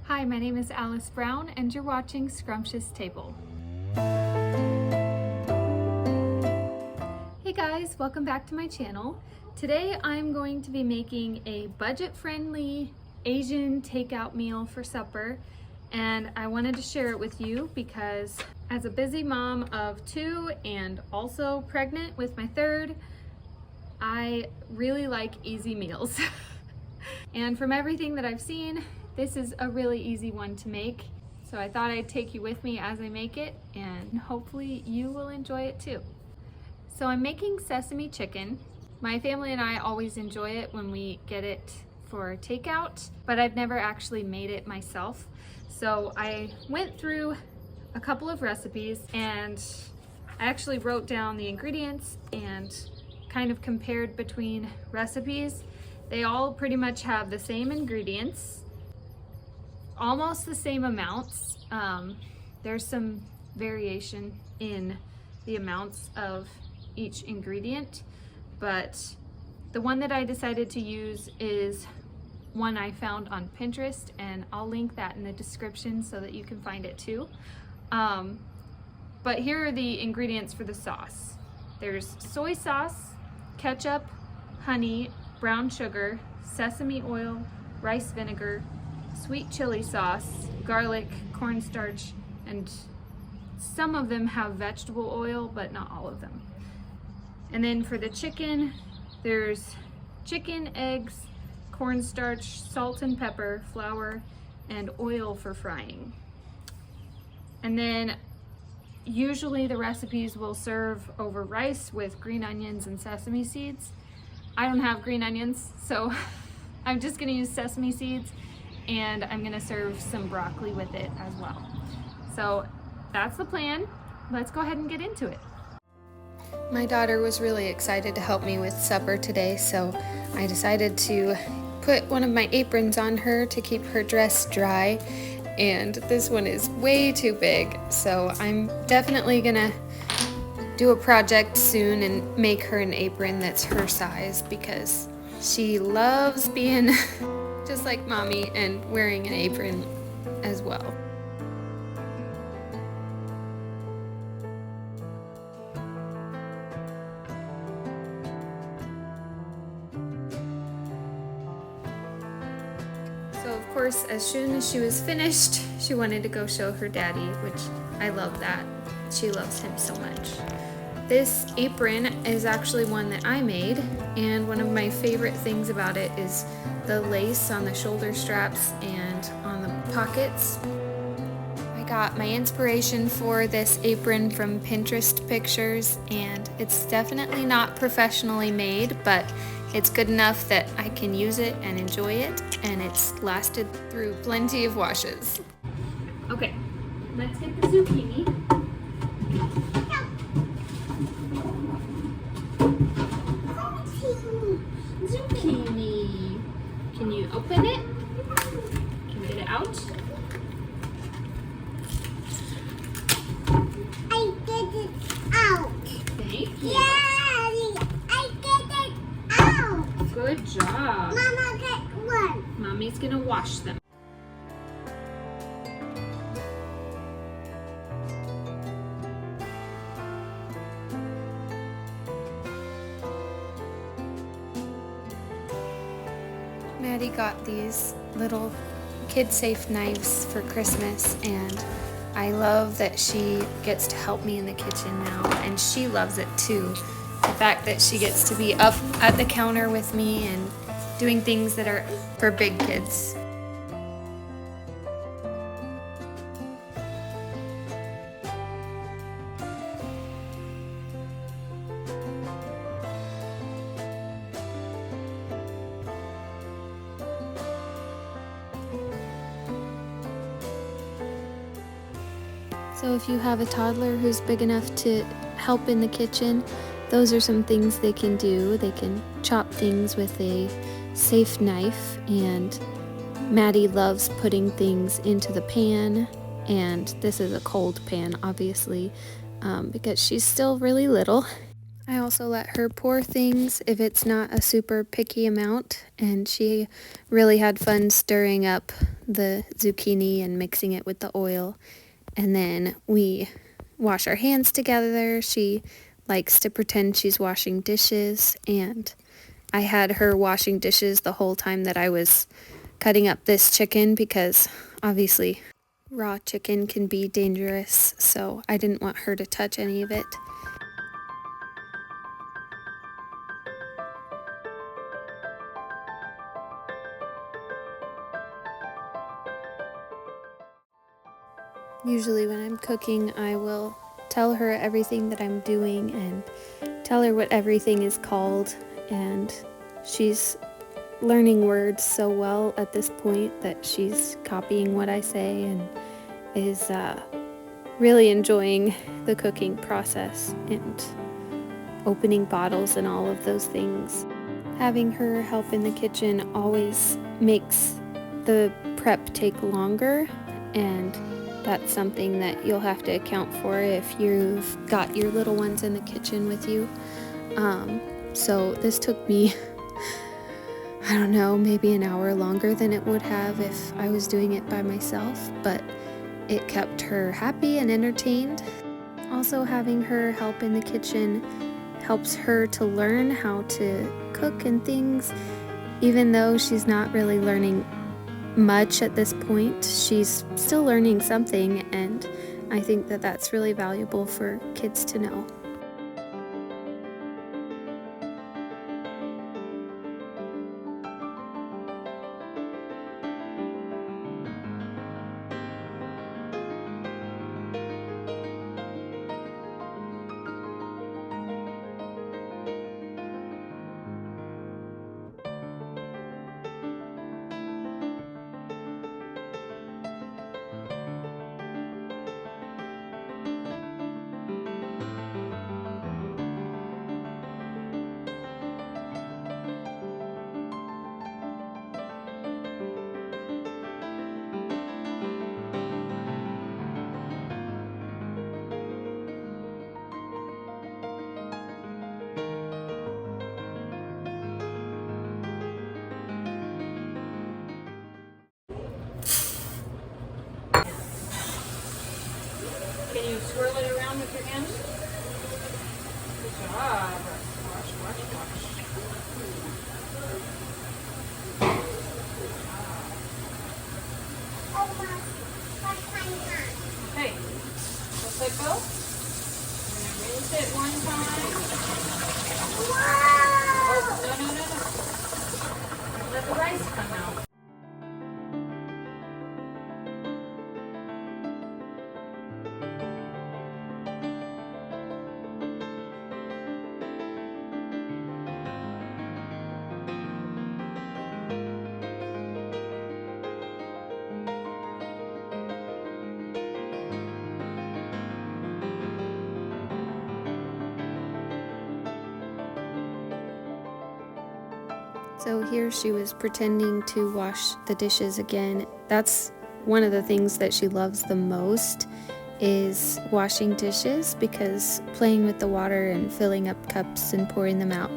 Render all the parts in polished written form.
Hi, my name is Alice Brown and you're watching Scrumptious Table. Hey guys, welcome back to my channel. Today I'm going to be making a budget-friendly Asian takeout meal for supper, and I wanted to share it with you because as a busy mom of 2 and also pregnant with my 3rd, I really like easy meals. And from everything that I've seen, this is a really easy one to make. So I thought I'd take you with me as I make it, and hopefully you will enjoy it too. So I'm making sesame chicken. My family and I always enjoy it when we get it for takeout, but I've never actually made it myself. So I went through a couple of recipes and I actually wrote down the ingredients and kind of compared between recipes. They all pretty much have the same ingredients, almost the same amounts. There's some variation in the amounts of each ingredient, but the one that I decided to use is one I found on Pinterest, and I'll link that in the description so that you can find it too. But here are the ingredients for the sauce. There's soy sauce, ketchup, honey, brown sugar, sesame oil, rice vinegar, sweet chili sauce, garlic, cornstarch, and some of them have vegetable oil, but not all of them. And then for the chicken, there's chicken, eggs, cornstarch, salt and pepper, flour, and oil for frying. And then usually the recipes will serve over rice with green onions and sesame seeds. I don't have green onions, so I'm just gonna use sesame seeds, and I'm gonna serve some broccoli with it as well. So that's the plan. Let's go ahead and get into it. My daughter was really excited to help me with supper today, so I decided to put one of my aprons on her to keep her dress dry, and this one is way too big, so I'm definitely gonna do a project soon and make her an apron that's her size, because she loves being just like mommy and wearing an apron as well. So of course, as soon as she was finished, she wanted to go show her daddy, which I love that. She loves him so much. This apron is actually one that I made, and one of my favorite things about it is the lace on the shoulder straps and on the pockets. I got my inspiration for this apron from Pinterest pictures, and it's definitely not professionally made, but it's good enough that I can use it and enjoy it, and it's lasted through plenty of washes. Okay, let's get the zucchini. Zucchini. Can you open it? Can you get it out? I get it out. Thank you. Daddy, I get it out. Good job. Mama, get one. Mommy's gonna wash them. Maddie got these little kid-safe knives for Christmas, and I love that she gets to help me in the kitchen now, and she loves it too. The fact that she gets to be up at the counter with me and doing things that are for big kids. So if you have a toddler who's big enough to help in the kitchen, those are some things they can do. They can chop things with a safe knife, and Maddie loves putting things into the pan, and this is a cold pan obviously, because she's still really little. I also let her pour things if it's not a super picky amount, and she really had fun stirring up the zucchini and mixing it with the oil. And then we wash our hands together. She likes to pretend she's washing dishes, and I had her washing dishes the whole time that I was cutting up this chicken because obviously raw chicken can be dangerous, so I didn't want her to touch any of it. Usually when I'm cooking, I will tell her everything that I'm doing and tell her what everything is called, and she's learning words so well at this point that she's copying what I say and is really enjoying the cooking process and opening bottles and all of those things. Having her help in the kitchen always makes the prep take longer, and that's something that you'll have to account for if you've got your little ones in the kitchen with you. So this took me, I don't know, maybe an hour longer than it would have if I was doing it by myself, but it kept her happy and entertained. Also, having her help in the kitchen helps her to learn how to cook and things. Even though she's not really learning much at this point, she's still learning something, and I think that that's really valuable for kids to know. Can you swirl it around with your hands? Good job. Wash, wash, wash. Okay, let's let go. I'm going to rinse it one time. Oh, no. Let the rice come out. So here she was pretending to wash the dishes again. That's one of the things that she loves the most, is washing dishes, because playing with the water and filling up cups and pouring them out,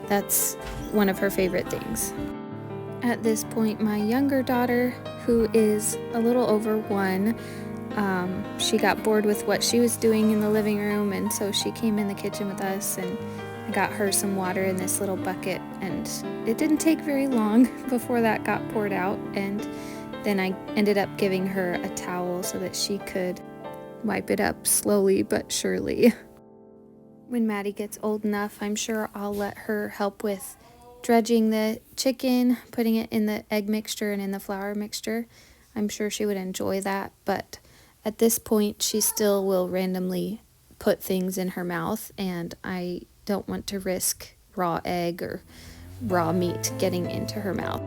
that's one of her favorite things. At this point, my younger daughter, who is a little over 1, she got bored with what she was doing in the living room, and so she came in the kitchen with us, and I got her some water in this little bucket, and it didn't take very long before that got poured out, and then I ended up giving her a towel so that she could wipe it up slowly but surely. When Maddie gets old enough, I'm sure I'll let her help with dredging the chicken, putting it in the egg mixture and in the flour mixture. I'm sure she would enjoy that, but at this point she still will randomly put things in her mouth, and I don't want to risk raw egg or raw meat getting into her mouth.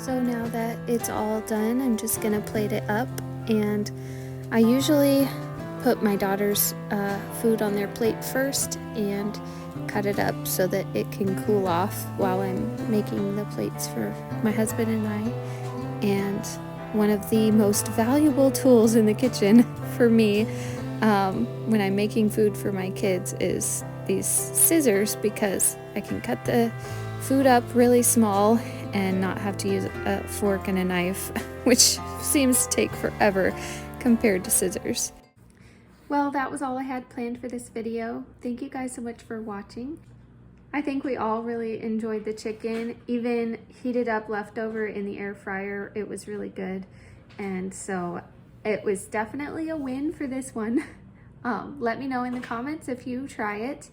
So now that it's all done, I'm just gonna plate it up, and I usually put my daughter's food on their plate first and cut it up so that it can cool off while I'm making the plates for my husband and I. And one of the most valuable tools in the kitchen for me when I'm making food for my kids is these scissors, because I can cut the food up really small and not have to use a fork and a knife, which seems to take forever compared to scissors. Well, that was all I had planned for this video. Thank you guys so much for watching. I think we all really enjoyed the chicken, even heated up leftover in the air fryer. It was really good. And so it was definitely a win for this one. Let me know in the comments if you try it.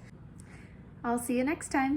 I'll see you next time.